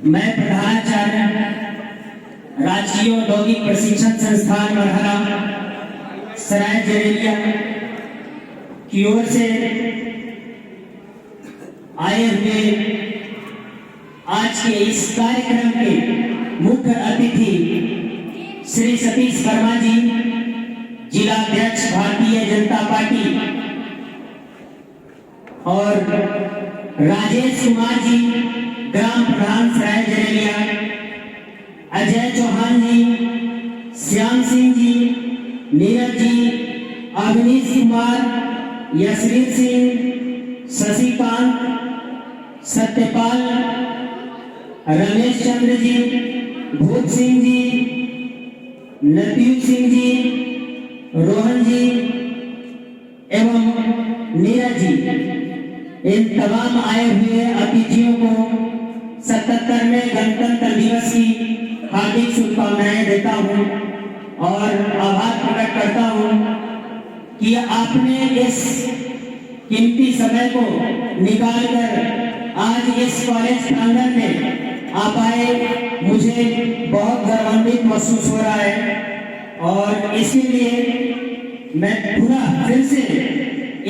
मैं प्रधानाचार्य राजकीय औद्योगिक प्रशिक्षण संस्थान मरहरा सराय जरेलिया की ओर से आए हुए आज के इस कार्यक्रम के मुख्य अतिथि श्री सतीश वर्मा जी, जिला अध्यक्ष भारतीय जनता पार्टी, और राजेश कुमार जी, ग्राम प्रधान सराय जरेलिया, अजय चौहान जी, श्याम सिंह जी, नीरज जी, अवनीश कुमार, यशवीर सिंह, शशिकांत, सत्यपाल, रमेश चंद्र जी, भूप सिंह जी, नतीब सिंह जी, रोहन जी एवं नीरज जी, इन तमाम आए हुए अतिथियों को 77वें गणतंत्र दिवस की हार्दिक शुभकामनाएं देता हूं और आभार प्रकट करता हूं कि आपने इस कीमती समय को निकालकर आज इस कॉलेज प्रांगण में आप आए। मुझे बहुत गौरवान्वित महसूस हो रहा है और इसीलिए मैं पूरा फिर से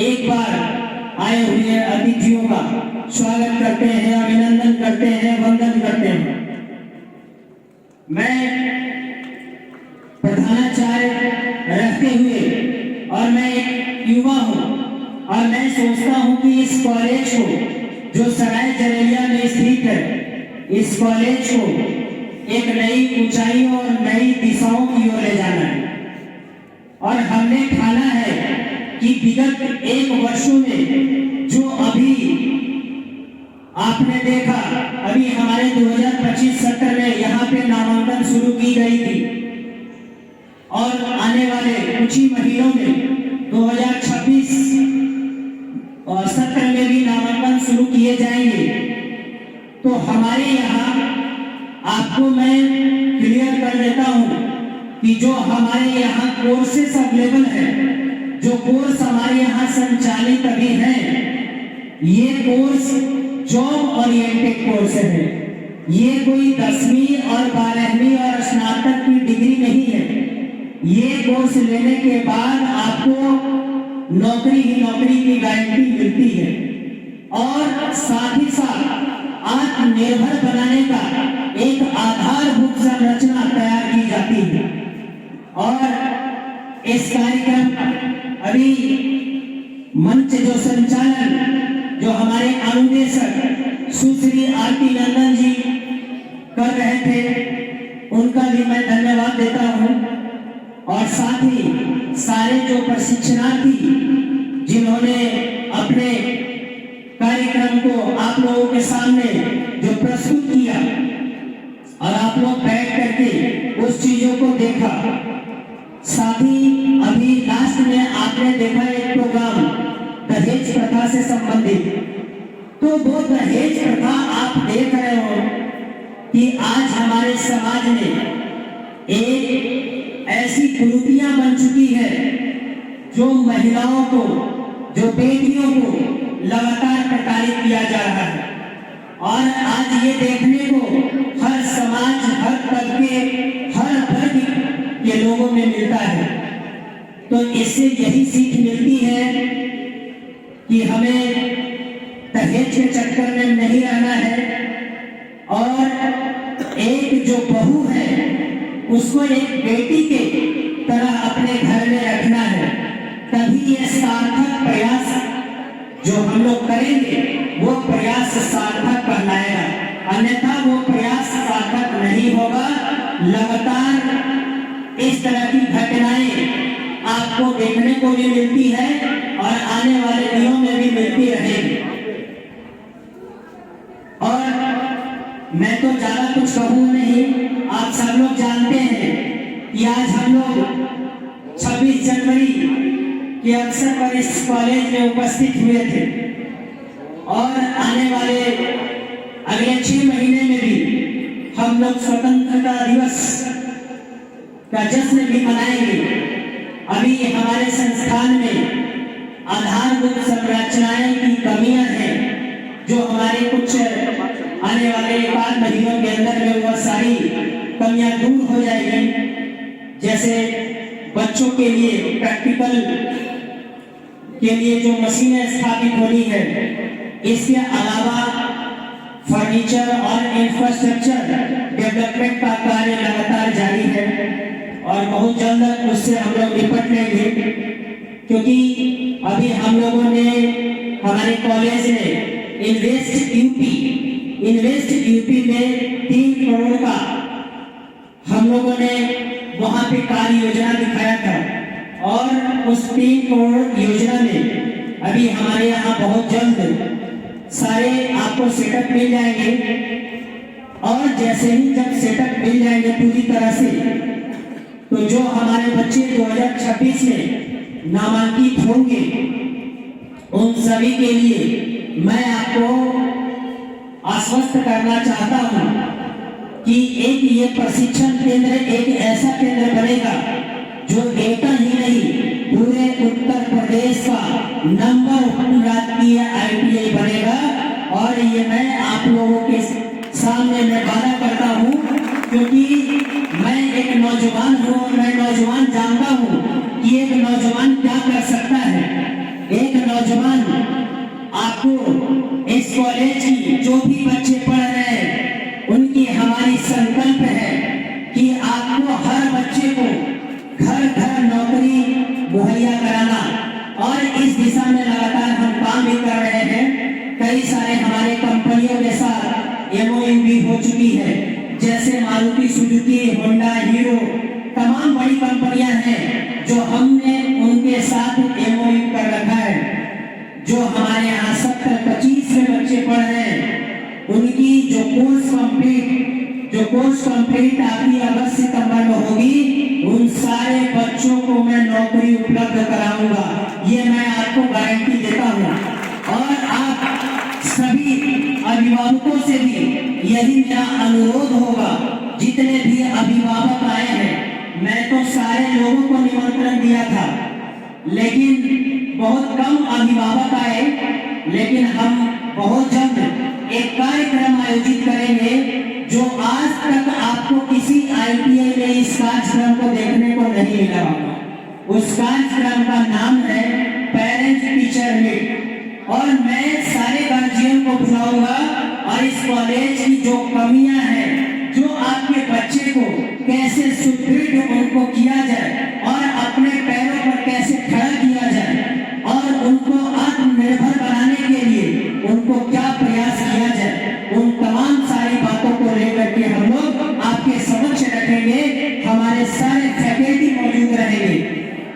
एक बार आए हुए अतिथियों का स्वागत करते हैं, अभिनंदन करते हैं, वंदन करते हैं। मैं प्रधानाचार्य रहते हुए और मैं एक युवा हूँ और मैं सोचता हूँ कि इस कॉलेज को जो सराय जरेलिया में स्थित है, इस कॉलेज को एक नई ऊंचाइयों और नई दिशाओं की ओर ले जाना है। और हमने ठाना है कि विगत एक वर्षों में जो अभी आपने देखा, अभी हमारे 2025 सत्र में यहाँ पे नामांकन शुरू की गई थी और आने वाले कुछ ही महीनों में 2026 सत्र में भी नामांकन शुरू किए जाएंगे। तो हमारे यहाँ आपको मैं क्लियर कर देता हूँ कि जो हमारे यहाँ कोर्सेस अवेलेबल है, जो कोर्स हमारे यहाँ संचालित अभी हैं, ये कोर्स जॉब ओरिएंटेड कोर्स है। ये कोई 10वीं और 12वीं और स्नातक की डिग्री नहीं है। ये कोर्स लेने के बाद आपको नौकरी ही नौकरी की गारंटी मिलती है और साथ ही साथ आत्मनिर्भर बनाने का एक आधारभूत संरचना तैयार की जाती है। और इस कार्यक्रम अभी मंच जो संचालन जो हमारे अनुदेशक सुश्री आरती नंदन जी कर रहे थे, उनका भी मैं धन्यवाद देता हूं। और साथ ही सारे जो प्रशिक्षणार्थी जिन्होंने अपने कार्यक्रम को आप लोगों के सामने जो प्रस्तुत किया और आप लोग बैठ करके उस चीजों को देखा। साथ ही अभी लास्ट में आपने देखा एक प्रोग्राम दहेज प्रथा से संबंधित। तो वो दहेज प्रथा आप देख रहे हो कि आज हमारे समाज में एक ऐसी कुरीतियां बन चुकी है जो महिलाओं को, जो बेटियों को लगातार प्रताड़ित किया जा रहा है। और आज ये देखने को हर समाज, हर तबके, हर वर्ग के लोगों में मिलता है। तो इससे यही सीख मिलती है कि हमें दहेज के चक्कर में नहीं रहना है और एक जो बहू है उसको एक बेटी के तरह अपने घर में रखना है। तभी ये सार्थक प्रयास जो हम लोग करेंगे वो प्रयास सार्थक कहलाएगा, अन्यथा वो प्रयास सार्थक नहीं होगा। लगातार इस तरह की घटनाएं आपको देखने को भी मिलती है और आने वाले दिनों में भी मिलती रहेगी। और मैं तो ज्यादा कुछ कहूँ नहीं, आप सब लोग जानते हैं कि आज हम लोग 26 जनवरी के अवसर पर इस कॉलेज में उपस्थित हुए थे और आने वाले अगले 6 महीने में भी हम लोग स्वतंत्रता दिवस का जश्न भी मनाएंगे। अभी हमारे संस्थान में आधारभूत संरचनाएं की कमियां हैं जो हमारे कुछ आने वाले 1 महीनों के अंदर में वह सारी कमियां दूर हो जाएगी। जैसे बच्चों के लिए प्रैक्टिकल के लिए जो मशीनें स्थापित होनी है, इसके अलावा फर्नीचर और इंफ्रास्ट्रक्चर डेवलपमेंट का कार्य लगातार जारी है और बहुत जल्द उससे हम लोग निपट लेंगे। क्योंकि अभी हम लोगों ने हमारे कॉलेज में इन्वेस्ट यूपी में 3 करोड़ का हम लोगों ने वहां पे कार्य योजना दिखाया था और उस 3 करोड़ योजना में अभी हमारे यहाँ बहुत जल्द सारे आपको सेटअप मिल जाएंगे और जैसे ही जब सेटअप मिल जाएंगे पूरी तरह से, तो जो हमारे बच्चे 2026 में नामांकित होंगे उन सभी के लिए मैं आपको आश्वस्त करना चाहता हूं कि एक ये प्रशिक्षण केंद्र एक ऐसा केंद्र बनेगा जो एटा ही नहीं पूरे उत्तर प्रदेश का नंबर 1 राजकीय ITI बनेगा। और ये मैं आप लोगों के सामने मैं वादा करता हूँ, क्योंकि मैं एक नौजवान हूँ और मैं नौजवान जानता हूँ कि एक नौजवान क्या कर सकता है। एक नौजवान आपको इस कॉलेज की जो भी बच्चे पढ़ रहे हैं उनकी हमारी संकल्प है कि आपको हर बच्चे को घर नौकरी मुहैया कराना, और इस दिशा में लगातार हम काम भी कर रहे हैं। कई सारे हमारे कंपनियों के साथ MOU भी हो चुकी है, जैसे मारुति सुजुकी, होंडा, हीरो, तमाम बड़ी कंपनियां हैं जो हमने उनके साथ MOU कर रखा है। जो हमारे यहाँ 70-25 में बच्चे पढ़ रहे हैं उनकी जो कोर्स कंप्लीट आखिरी अगस्त सितंबर में होगी, उन सारे बच्चों को मैं नौकरी उपलब्ध कराऊंगा, ये मैं आपको गारंटी देता हूँ। और आप सभी अभिभावकों से भी यही मेरा अनुरोध होगा, जितने भी अभिभावक आए हैं, मैं तो सारे लोगों को निमंत्रण दिया था लेकिन बहुत कम अभिभावक आए, लेकिन हम बहुत जल्द एक कार्यक्रम आयोजित करेंगे जो आज तक आपको किसी ITI में इस कार्यक्रम को देखने को नहीं मिला होगा। उस कार्यक्रम का नाम है पेरेंट टीचर मीट, और मैं सारे गार्जियन को बुलाऊंगा और इस कॉलेज की जो कमियां हैं, जो आपके बच्चे को कैसे सुदृढ़ उनको किया जाए और अपने पैरों पर कैसे खड़ा किया जाए और उनको आत्मनिर्भर बनाने के लिए उनको क्या प्रयास किया जाए, उन तमाम सारी बातों को लेकर के हम लोग आपके समक्ष रखेंगे। हमारे सारे फैकल्टी मौजूद रहेंगे,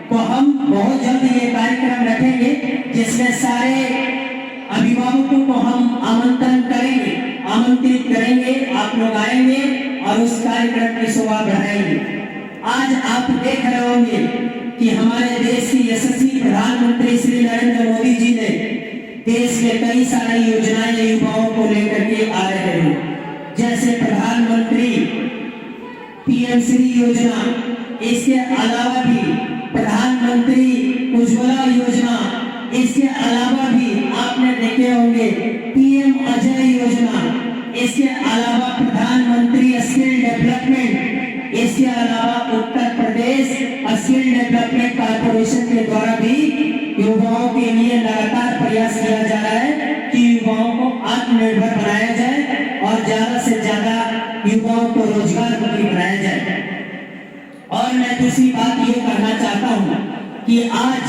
तो हम बहुत जल्द ये कार्यक्रम रखेंगे जिसमें सारे अभिभावकों को हम आमंत्रित करेंगे। आप लोग आएंगे और उस कार्यक्रम की शोभा बढ़ाएंगे। आज आप देख रहे होंगे कि हमारे देश की यशस्वी प्रधानमंत्री श्री नरेंद्र मोदी जी ने देश में कई सारी योजनाएं युवाओं को लेकर के आ रहे हैं, जैसे प्रधानमंत्री PM श्री योजना, इसके अलावा भी प्रधानमंत्री उज्ज्वला योजना, इसके अलावा भी आपने देखे होंगे PM अजय योजना, इसके अलावा प्रधानमंत्री स्किल डेवलपमेंट, इसके अलावा Uttar Pradesh skill development corporation के द्वारा भी युवाओं के लिए लगातार प्रयास किया जा रहा है कि युवाओं को आत्मनिर्भर बनाया जाए और ज्यादा से ज्यादा युवाओं को रोजगार मुखी बनाया जाए। और मैं दूसरी बात ये कहना चाहता हूँ कि आज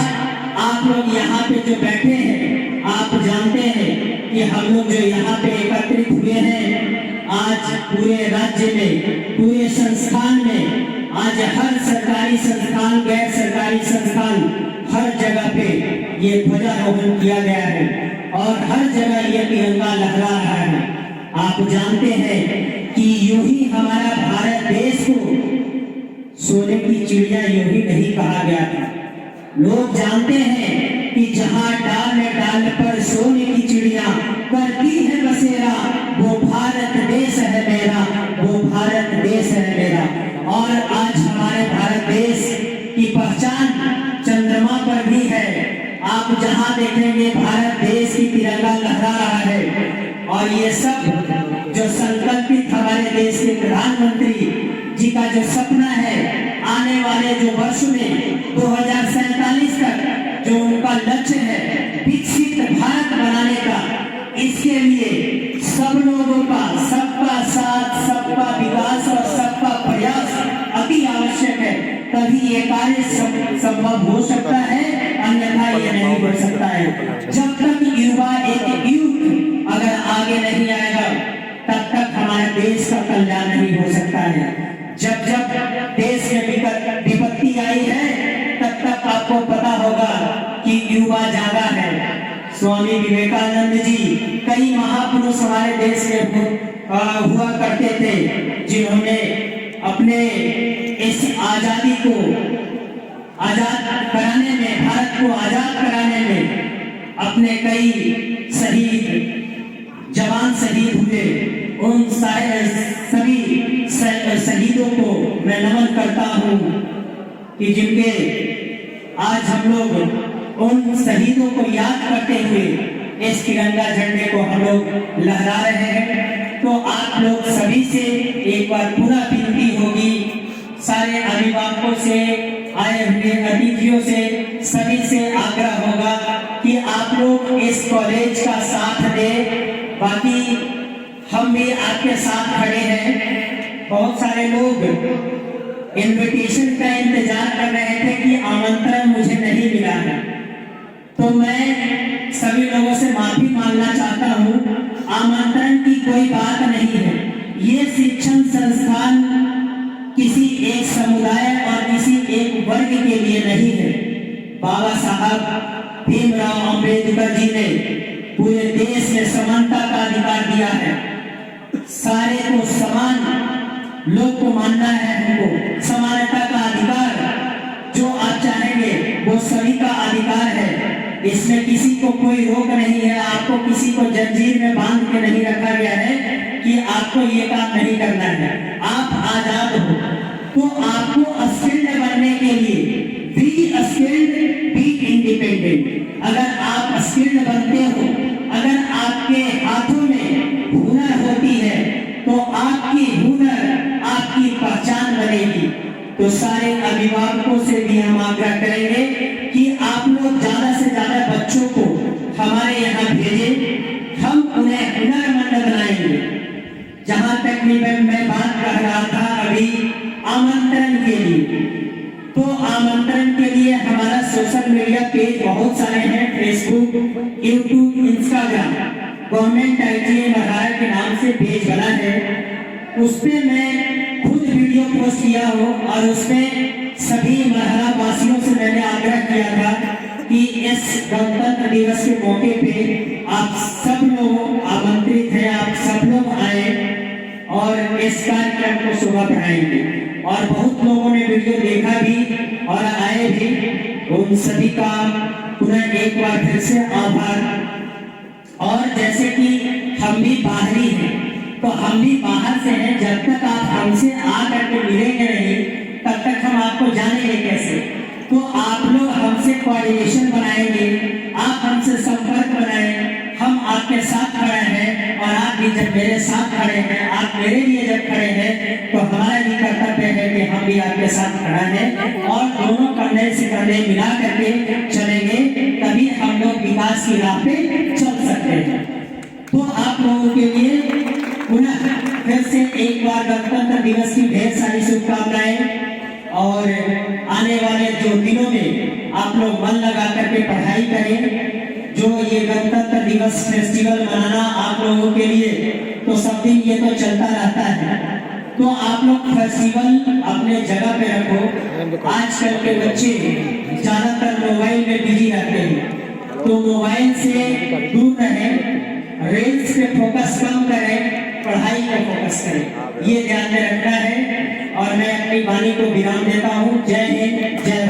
आप लोग यहाँ पे जो बैठे हैं, आप जानते हैं कि हम लोग जो यहाँ पे एकत्रित हुए हैं, आज पूरे राज्य में, पूरे संस्थान में, आज हर सरकारी संस्थान, गैर सरकारी संस्थान, हर जगह पे ये ध्वजारोहण किया गया है और हर जगह ये तिरंगा लहरा रहा है। आप जानते हैं कि यूं ही हमारा भारत देश को सोने की चिड़िया यूं ही नहीं कहा गया था। लोग जानते हैं कि जहां डाल पर सोने की चिड़िया करती है बसेरा, वो भारत देश है मेरा, वो भारत देश है मेरा। और आज हमारे भारत देश की पहचान चंद्रमा पर भी है। आप जहां देखेंगे भारत देश की तिरंगा लहरा रहा है। और ये सब जो देश के प्रधानमंत्री जी का जो सपना है, आने वाले जो वर्ष में 2047 तक जो उनका लक्ष्य है विकसित भारत बनाने का, इसके लिए सब लोगों का, सबका साथ, सबका विकास और सबका प्रयास अति आवश्यक है। तभी ये कार्य संभव हो सकता है, अन्यथा ये नहीं हो सकता है। जब तक युवा एक यूथ अगर आगे नहीं आएगा, तब तक हमारे देश का कल्याण नहीं हो सकता है। जब जब देश में विपत्ति आई है, तब तक आपको पता होगा कि युवा जागा है। स्वामी विवेकानंद जी, कई महापुरुष हमारे देश में हुआ करते थे, जिन्होंने अपने इस आजादी को आजाद कराने में, भारत को आजाद कराने में अपने कई जवान शहीद हुए। उन सभी शहीदों को मैं नमन करता हूं कि जिनके आज हम लोग उन शहीदों को याद करते हुए इस तिरंगा झंडे को हम लोग लहरा रहे हैं। तो आप लोग सभी से एक बार पुनः विनती होगी, सारे अभिभावकों से, आए हुए अतिथियों से, सभी से आग्रह होगा कि आप लोग इस कॉलेज का साथ दें। बाकी हम भी आपके साथ खड़े हैं। बहुत सारे लोग इनविटेशन का इंतजार कर रहे थे कि आमंत्रण मुझे नहीं मिला है, तो मैं सभी लोगों से माफी मांगना चाहता हूं। आमंत्रण की कोई बात नहीं है। ये शिक्षण संस्थान किसी एक समुदाय और किसी एक वर्ग के लिए नहीं है। बाबा साहब भीमराव अंबेडकर जी ने पूरे देश में समानता का अधिकार दिया है। सारे को समान लोग को मानना है, हमको समानता का अधिकार जो आप चाहेंगे वो सभी का अधिकार है। इसमें किसी को कोई रोक नहीं है। आपको किसी को जंजीर में बांध के नहीं रखा गया है कि आपको ये काम नहीं करना है। आप आजाद हो, तो आपको स्किल्ड बनने के लिए बी स्किल्ड, बी इंडिपेंडेंट। अगर आप स्किल्ड बनते हो, अगर आपके हाथों में हुनर होती है, तो आपकी हुनर आपकी पहचान बनेगी। तो सारे अभिभावकों से भी हम आग्रह करेंगे कि आप लोग ज्यादा से ज्यादा बच्चों को हमारे यहाँ भेजें। हम उन्हें हुनरमंद बनाएंगे। जहां तक मैं बात कर रहा था अभी आमंत्रण के लिए, तो आमंत्रण के लिए हमारा सोशल मीडिया पेज बहुत सारे हैं, Facebook, YouTube, Instagram. Government ITA महाराज के नाम से पेज बना है। उस पे मैं खुद वीडियो पोस्ट किया हूँ और उसमें सभी महारा वासियों से मैंने आग्रह किया था कि इस गणतंत्र दिवस के मौके पे आप सब लोग आमंत्रित हैं, आप सब लोग आए और इस कार्यक्रम को शोभा बढ़ाएंगे। और बहुत लोगों ने वीडियो देखा भी और आए भी। उन सभी का पुनः एक बार फिर से आभार। और जैसे कि हम भी बाहरी हैं, तो हम भी बाहर से हैं। जब तक आप हमसे आकर के मिलेंगे नहीं, तब तक हम आपको जानेंगे कैसे। तो आप लोग हमसे कोऑर्डिनेशन बनाएंगे, आप हमसे संपर्क बनाएं। हम आपके साथ खड़े हैं और आप भी जब मेरे साथ खड़े हैं, आप मेरे लिए जब खड़े हैं, तो हमारा भी कर्तव्य है कि हम भी आपके साथ खड़ा हैं और दोनों कंधे से कंधे मिला करके चलेंगे। तभी हम लोग विकास की राह पे चल सकते हैं। तो आप लोगों के लिए पुनः फिर से एक बार गणतंत्र दिवस की ढेर सारी शुभकामनाएं। और आने वाले जो दिनों में आप लोग मन लगा करके पढ़ाई करें। जो ये गणतंत्र दिवस फेस्टिवल मनाना आप लोगों के लिए तो सब दिन ये तो चलता रहता है, तो आप लोग फेस्टिवल अपने जगह पे रखो। आजकल के बच्चे ज्यादातर मोबाइल में बिजी रहते हैं, तो मोबाइल से दूर रहें, रील्स पे फोकस कम करें, पढ़ाई पे फोकस करें। ये ध्यान में रखना है। और मैं अपनी वाणी को विराम देता हूँ। जय हिंद, जय